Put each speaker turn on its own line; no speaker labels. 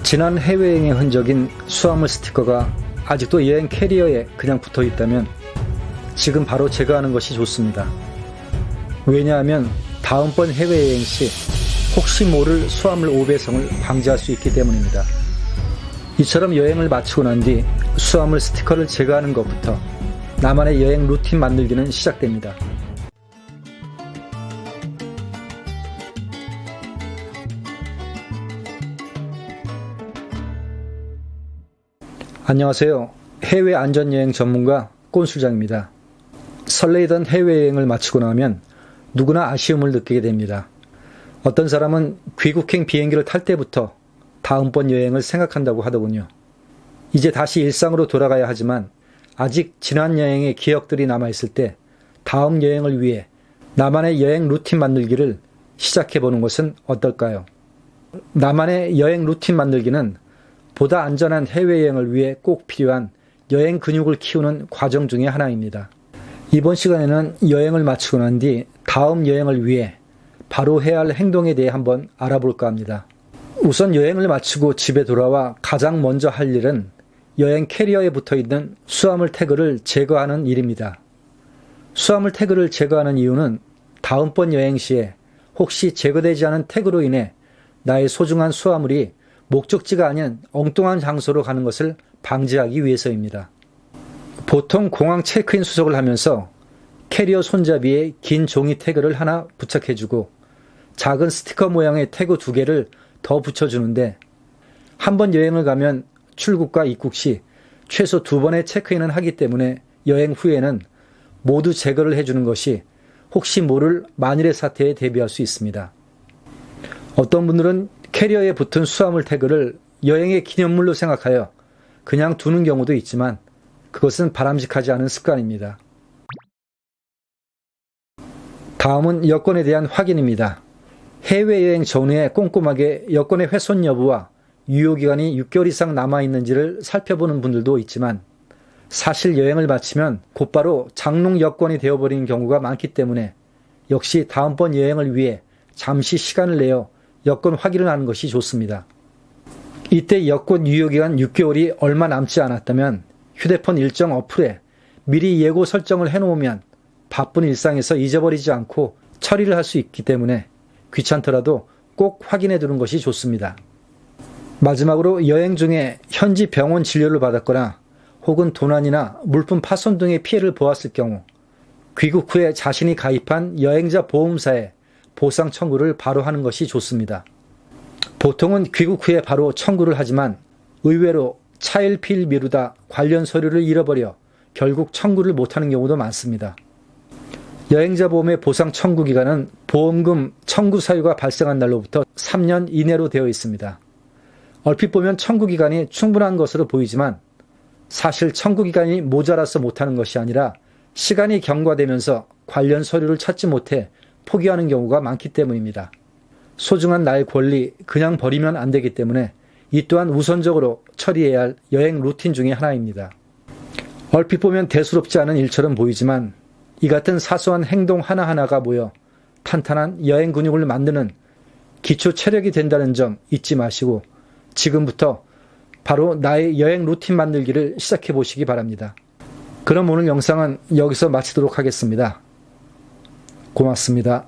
지난 해외여행의 흔적인 수화물 스티커가 아직도 여행 캐리어에 그냥 붙어 있다면 지금 바로 제거하는 것이 좋습니다. 왜냐하면 다음번 해외여행 시 혹시 모를 수화물 오배성을 방지할 수 있기 때문입니다. 이처럼 여행을 마치고 난 뒤 수화물 스티커를 제거하는 것부터 나만의 여행 루틴 만들기는 시작됩니다. 안녕하세요. 해외 안전여행 전문가 꼰술장입니다. 설레이던 해외여행을 마치고 나면 누구나 아쉬움을 느끼게 됩니다. 어떤 사람은 귀국행 비행기를 탈 때부터 다음번 여행을 생각한다고 하더군요. 이제 다시 일상으로 돌아가야 하지만 아직 지난 여행의 기억들이 남아있을 때 다음 여행을 위해 나만의 여행 루틴 만들기를 시작해보는 것은 어떨까요? 나만의 여행 루틴 만들기는 보다 안전한 해외여행을 위해 꼭 필요한 여행 근육을 키우는 과정 중의 하나입니다. 이번 시간에는 여행을 마치고 난 뒤 다음 여행을 위해 바로 해야 할 행동에 대해 한번 알아볼까 합니다. 우선 여행을 마치고 집에 돌아와 가장 먼저 할 일은 여행 캐리어에 붙어있는 수화물 태그를 제거하는 일입니다. 수화물 태그를 제거하는 이유는 다음번 여행 시에 혹시 제거되지 않은 태그로 인해 나의 소중한 수화물이 목적지가 아닌 엉뚱한 장소로 가는 것을 방지하기 위해서입니다. 보통 공항 체크인 수속을 하면서 캐리어 손잡이에 긴 종이 태그를 하나 부착해주고 작은 스티커 모양의 태그 2개를 더 붙여주는데 한 번 여행을 가면 출국과 입국 시 최소 2번의 체크인을 하기 때문에 여행 후에는 모두 제거를 해주는 것이 혹시 모를 만일의 사태에 대비할 수 있습니다. 어떤 분들은 캐리어에 붙은 수화물 태그를 여행의 기념물로 생각하여 그냥 두는 경우도 있지만 그것은 바람직하지 않은 습관입니다. 다음은 여권에 대한 확인입니다. 해외여행 전후에 꼼꼼하게 여권의 훼손 여부와 유효기간이 6개월 이상 남아있는지를 살펴보는 분들도 있지만 사실 여행을 마치면 곧바로 장롱 여권이 되어버리는 경우가 많기 때문에 역시 다음번 여행을 위해 잠시 시간을 내어 여권 확인을 하는 것이 좋습니다. 이때 여권 유효기간 6개월이 얼마 남지 않았다면 휴대폰 일정 어플에 미리 예고 설정을 해놓으면 바쁜 일상에서 잊어버리지 않고 처리를 할 수 있기 때문에 귀찮더라도 꼭 확인해 두는 것이 좋습니다. 마지막으로 여행 중에 현지 병원 진료를 받았거나 혹은 도난이나 물품 파손 등의 피해를 보았을 경우 귀국 후에 자신이 가입한 여행자 보험사에 보상 청구를 바로 하는 것이 좋습니다. 보통은 귀국 후에 바로 청구를 하지만 의외로 차일피일 미루다 관련 서류를 잃어버려 결국 청구를 못하는 경우도 많습니다. 여행자 보험의 보상 청구 기간은 보험금 청구 사유가 발생한 날로부터 3년 이내로 되어 있습니다. 얼핏 보면 청구 기간이 충분한 것으로 보이지만 사실 청구 기간이 모자라서 못하는 것이 아니라 시간이 경과되면서 관련 서류를 찾지 못해 포기하는 경우가 많기 때문입니다. 소중한 나의 권리 그냥 버리면 안 되기 때문에 이 또한 우선적으로 처리해야 할 여행 루틴 중의 하나입니다. 얼핏 보면 대수롭지 않은 일처럼 보이지만 이 같은 사소한 행동 하나하나가 모여 탄탄한 여행 근육을 만드는 기초 체력이 된다는 점 잊지 마시고 지금부터 바로 나의 여행 루틴 만들기를 시작해 보시기 바랍니다. 그럼 오늘 영상은 여기서 마치도록 하겠습니다. 고맙습니다.